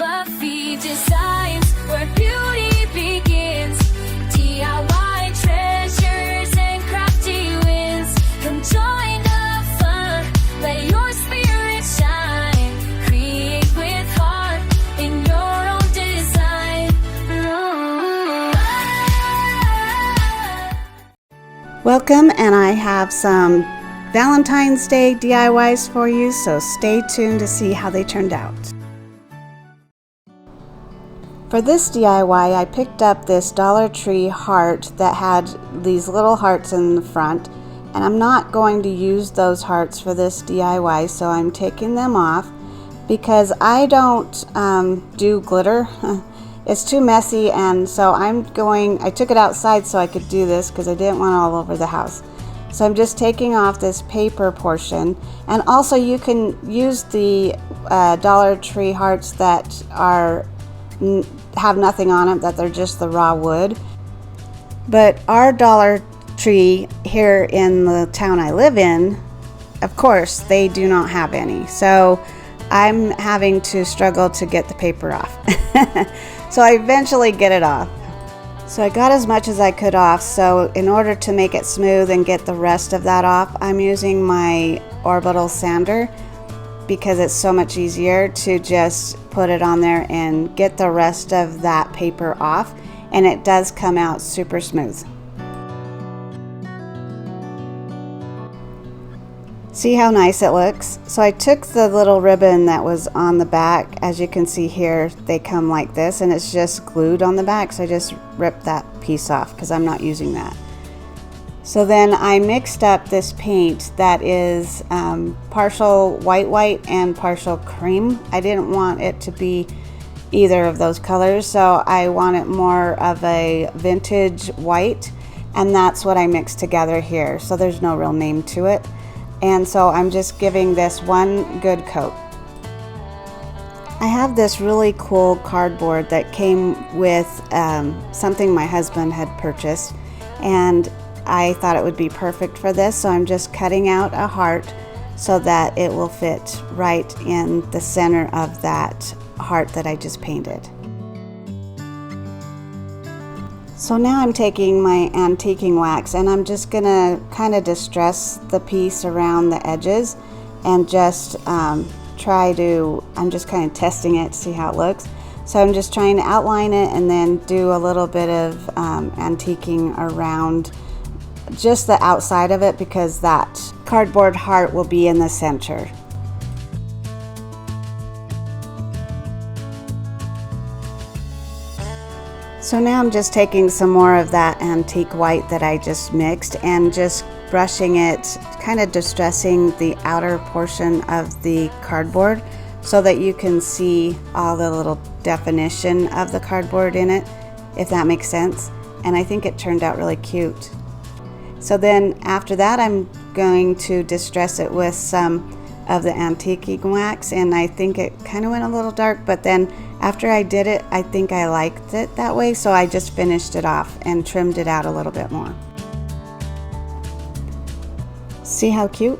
Buffie designs where beauty begins. DIY treasures and crafty wins. Come join the fun, let your spirit shine. Create with heart in your own design. Welcome, and I have some Valentine's Day DIYs for you, so stay tuned to see how they turned out. For this DIY, I picked up this Dollar Tree heart that had these little hearts in the front, and I'm not going to use those hearts for this DIY, so I'm taking them off because I don't do glitter. It's too messy, and so I took it outside so I could do this because I didn't want it all over the house. So I'm just taking off this paper portion, and also you can use the Dollar Tree hearts that have nothing on them, that they're just the raw wood. But our Dollar Tree here in the town I live in, of course, they do not have any. So I'm having to struggle to get the paper off. So I eventually get it off. So I got as much as I could off, so in order to make it smooth and get the rest of that off, I'm using my orbital sander because it's so much easier to just put it on there and get the rest of that paper off, and it does come out super smooth. See how nice it looks? So I took the little ribbon that was on the back. As you can see here, they come like this, and it's just glued on the back, so I just ripped that piece off because I'm not using that. So then I mixed up this paint that is partial white and partial cream. I didn't want it to be either of those colors, so I want it more of a vintage white, and that's what I mixed together here. So there's no real name to it. And so I'm just giving this one good coat. I have this really cool cardboard that came with something my husband had purchased, and I thought it would be perfect for this, so I'm just cutting out a heart so that it will fit right in the center of that heart that I just painted. So now I'm taking my antiquing wax, and I'm just gonna kind of distress the piece around the edges and just I'm just kind of testing it to see how it looks. So I'm just trying to outline it and then do a little bit of antiquing around just the outside of it, because that cardboard heart will be in the center. So now I'm just taking some more of that antique white that I just mixed and just brushing it, kind of distressing the outer portion of the cardboard so that you can see all the little definition of the cardboard in it, if that makes sense. And I think it turned out really cute. So then after that, I'm going to distress it with some of the antiquing wax, and I think it kind of went a little dark, but then after I did it, I think I liked it that way, so I just finished it off and trimmed it out a little bit more. See how cute?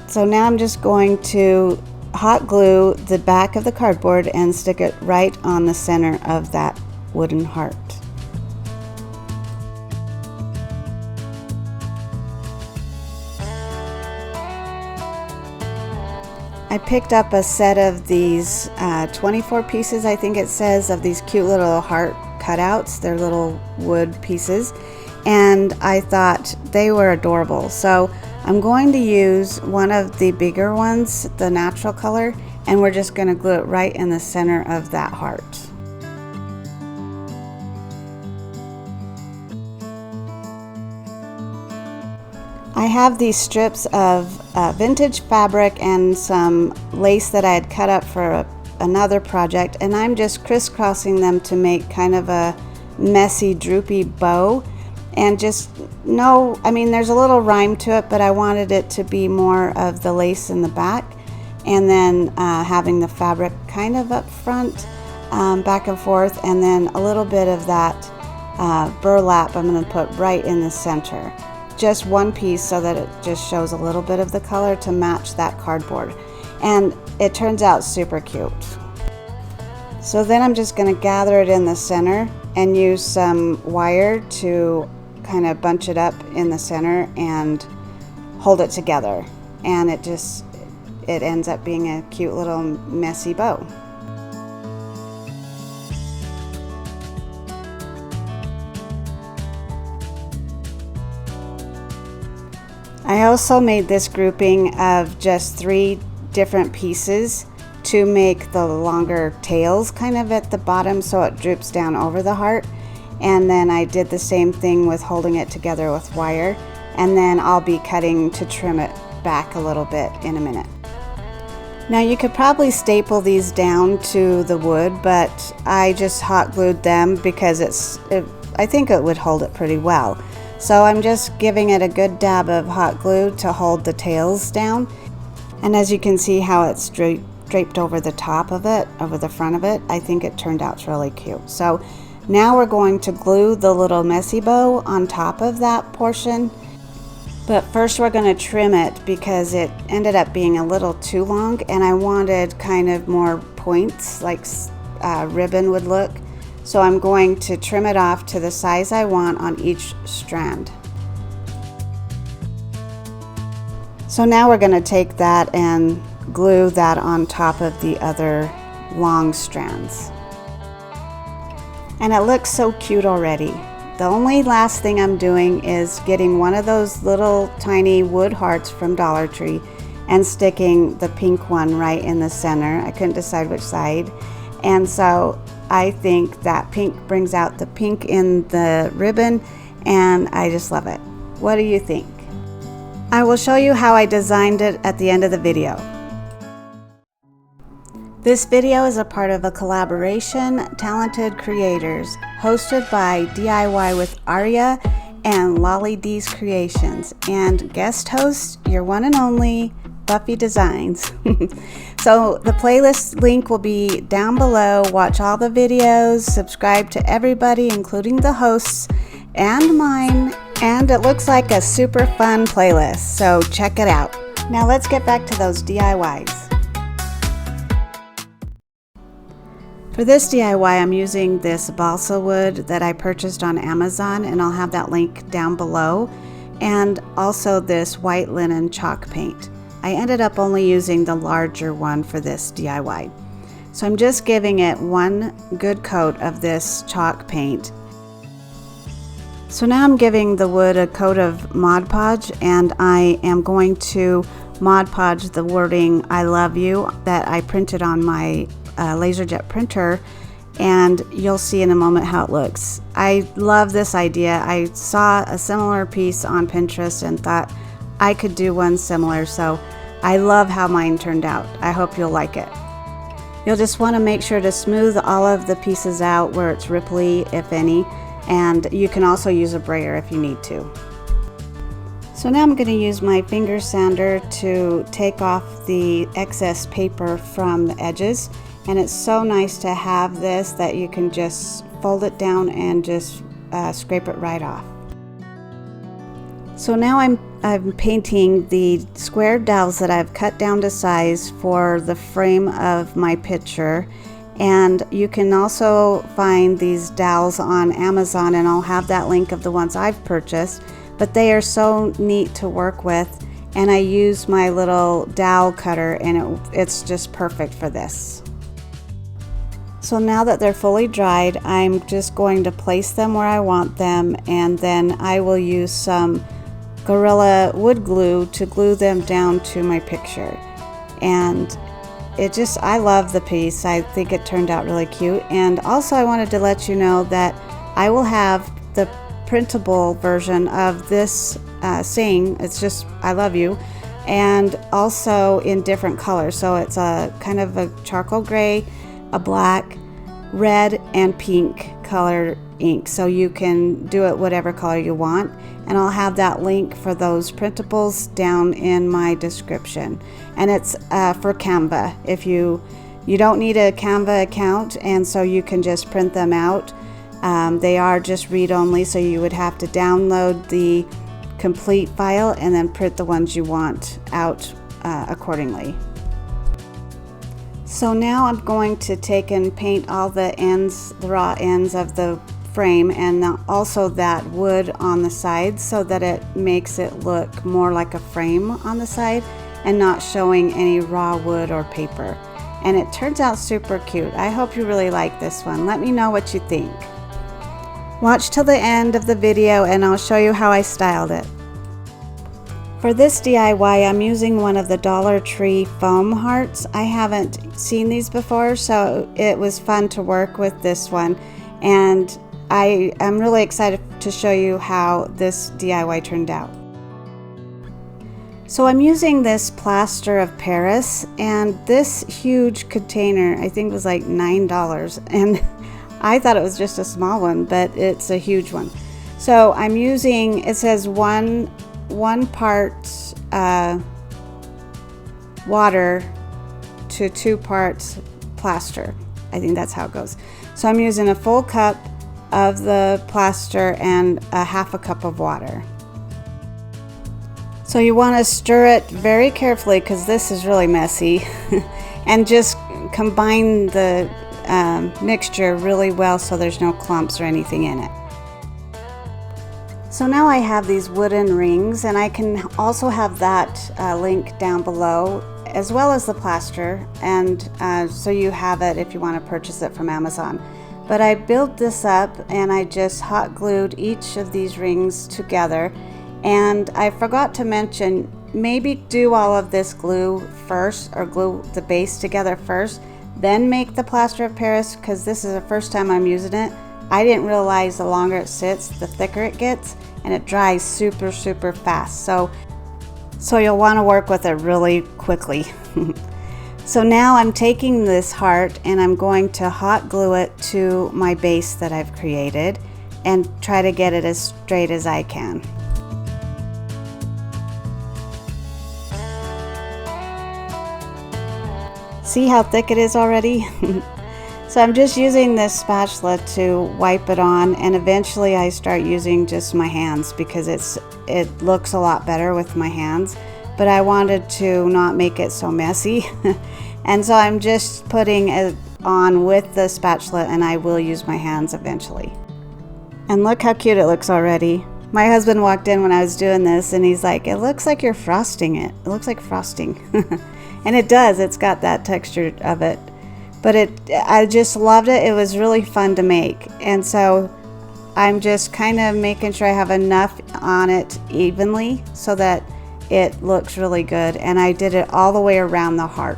So now I'm just going to hot glue the back of the cardboard and stick it right on the center of that wooden heart. I picked up a set of these 24 pieces, I think it says, of these cute little heart cutouts. They're little wood pieces, and I thought they were adorable. So I'm going to use one of the bigger ones, the natural color, and we're just going to glue it right in the center of that heart. I have these strips of vintage fabric and some lace that I had cut up for another project, and I'm just crisscrossing them to make kind of a messy, droopy bow. And just there's a little rhyme to it, but I wanted it to be more of the lace in the back, and then having the fabric kind of up front, back and forth, and then a little bit of that burlap I'm going to put right in the center. Just one piece so that it just shows a little bit of the color to match that cardboard. And it turns out super cute. So then I'm just going to gather it in the center and use some wire to kind of bunch it up in the center and hold it together. And it ends up being a cute little messy bow. I also made this grouping of just 3 different pieces to make the longer tails kind of at the bottom so it droops down over the heart. And then I did the same thing with holding it together with wire, and then I'll be cutting to trim it back a little bit in a minute. Now you could probably staple these down to the wood, but I just hot glued them because I think it would hold it pretty well. So I'm just giving it a good dab of hot glue to hold the tails down. And as you can see how it's draped over the top of it, over the front of it, I think it turned out really cute. So now we're going to glue the little messy bow on top of that portion. But first we're going to trim it because it ended up being a little too long and I wanted kind of more points like ribbon would look. So I'm going to trim it off to the size I want on each strand. So now we're going to take that and glue that on top of the other long strands. And it looks so cute already. The only last thing I'm doing is getting one of those little tiny wood hearts from Dollar Tree and sticking the pink one right in the center. I couldn't decide which side. And so I think that pink brings out the pink in the ribbon and I just love it. What do you think? I will show you how I designed it at the end of the video. This video is a part of a collaboration, Talented Creators, hosted by DIY with Aria and Lolly D's Creations, and guest host, your one and only, Buffy Designs. So the playlist link will be down below. Watch all the videos, subscribe to everybody, including the hosts and mine, and it looks like a super fun playlist, so check it out. Now let's get back to those DIYs. For this DIY, I'm using this balsa wood that I purchased on Amazon, and I'll have that link down below, and also this white linen chalk paint. I ended up only using the larger one for this DIY. So I'm just giving it one good coat of this chalk paint. So now I'm giving the wood a coat of Mod Podge, and I am going to Mod Podge the wording "I love you" that I printed on my LaserJet printer, and you'll see in a moment how it looks. I love this idea. I saw a similar piece on Pinterest and thought I could do one similar, so I love how mine turned out. I hope you'll like it. You'll just want to make sure to smooth all of the pieces out where it's ripply, if any, and you can also use a brayer if you need to. So now I'm going to use my finger sander to take off the excess paper from the edges, and it's so nice to have this that you can just fold it down and just scrape it right off. So now I'm painting the square dowels that I've cut down to size for the frame of my picture, and you can also find these dowels on Amazon, and I'll have that link of the ones I've purchased, but they are so neat to work with, and I use my little dowel cutter, and it's just perfect for this. So now that they're fully dried, I'm just going to place them where I want them, and then I will use some Gorilla wood glue to glue them down to my picture. And I love the piece. I think it turned out really cute. And also I wanted to let you know that I will have the printable version of this saying, it's just "I love you," and also in different colors. So it's a kind of a charcoal gray, a black, red, and pink color ink, so you can do it whatever color you want, and I'll have that link for those printables down in my description. And it's for Canva. If you don't need a Canva account, and so you can just print them out. They are just read only, so you would have to download the complete file and then print the ones you want out accordingly. So now I'm going to take and paint all the ends, the raw ends of the frame, and also that wood on the side, so that it makes it look more like a frame on the side and not showing any raw wood or paper. And it turns out super cute. I hope you really like this one. Let me know what you think. Watch till the end of the video and I'll show you how I styled it. For this DIY, I'm using one of the Dollar Tree foam hearts. I haven't seen these before, so it was fun to work with this one. And I am really excited to show you how this DIY turned out. So I'm using this plaster of Paris, and this huge container I think was like $9, and I thought it was just a small one, but it's a huge one. So I'm using, it says one part water to 2 parts plaster. I think that's how it goes. So I'm using a full cup of the plaster and a half a cup of water. So you want to stir it very carefully because this is really messy and just combine the mixture really well so there's no clumps or anything in it. So now I have these wooden rings, and I can also have that link down below, as well as the plaster, and so you have it if you want to purchase it from Amazon. But I built this up and I just hot glued each of these rings together. And I forgot to mention, maybe do all of this glue first, or glue the base together first, then make the plaster of Paris, because this is the first time I'm using it. I didn't realize the longer it sits, the thicker it gets, and it dries super fast. So you'll want to work with it really quickly. So now I'm taking this heart and I'm going to hot glue it to my base that I've created and try to get it as straight as I can. See how thick it is already? So I'm just using this spatula to wipe it on, and eventually I start using just my hands because it looks a lot better with my hands, but I wanted to not make it so messy. And so I'm just putting it on with the spatula, and I will use my hands eventually. And look how cute it looks already. My husband walked in when I was doing this and he's like, it looks like you're frosting it. It looks like frosting. And it does, it's got that texture of it. But I just loved it. It was really fun to make. And so I'm just kind of making sure I have enough on it evenly so that it looks really good. And I did it all the way around the heart.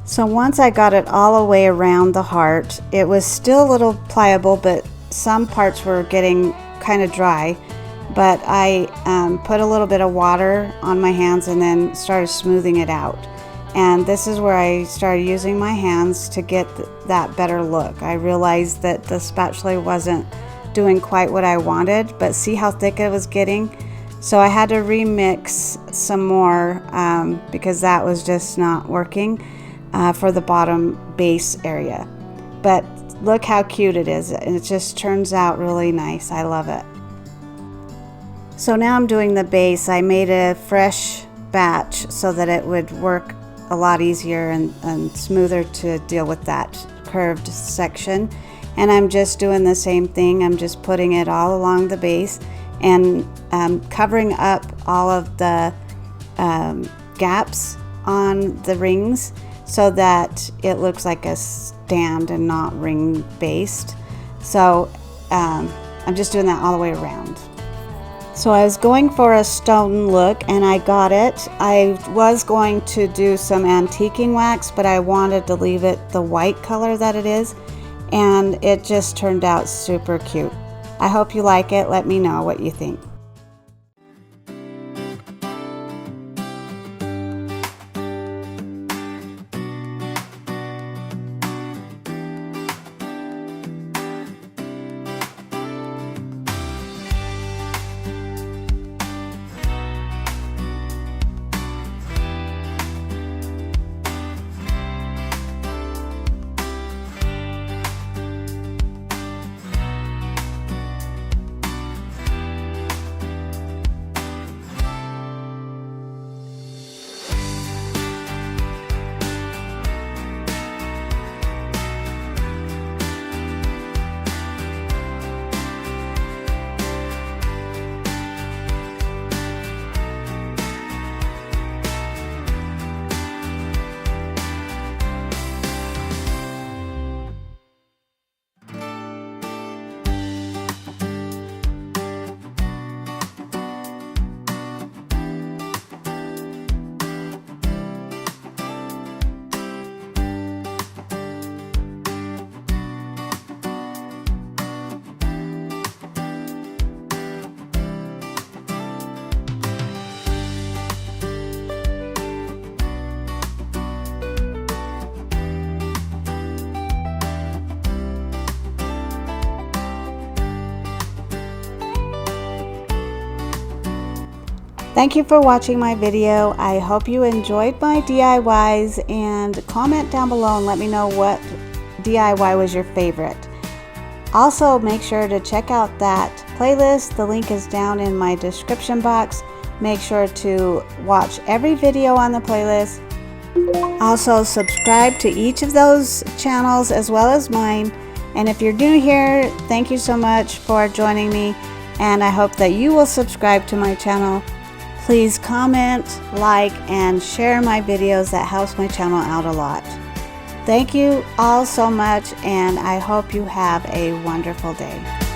So once I got it all the way around the heart, it was still a little pliable, but some parts were getting kind of dry. But I put a little bit of water on my hands and then started smoothing it out. And this is where I started using my hands to get that better look. I realized that the spatula wasn't doing quite what I wanted, but see how thick it was getting? So I had to remix some more because that was just not working for the bottom base area. But look how cute it is, and it just turns out really nice. I love it. So now I'm doing the base. I made a fresh batch so that it would work a lot easier and smoother to deal with that curved section. And I'm just doing the same thing. I'm just putting it all along the base and covering up all of the gaps on the rings so that it looks like a stand and not ring based. So I'm just doing that all the way around. So I was going for a stone look and I got it. I was going to do some antiquing wax, but I wanted to leave it the white color that it is, and it just turned out super cute. I hope you like it. Let me know what you think. Thank you for watching my video. I hope you enjoyed my DIYs, and comment down below and let me know what DIY was your favorite. Also, make sure to check out that playlist. The link is down in my description box. Make sure to watch every video on the playlist. Also, subscribe to each of those channels as well as mine. And if you're new here, thank you so much for joining me, and I hope that you will subscribe to my channel. Please comment, like, and share my videos. That helps my channel out a lot. Thank you all so much, and I hope you have a wonderful day.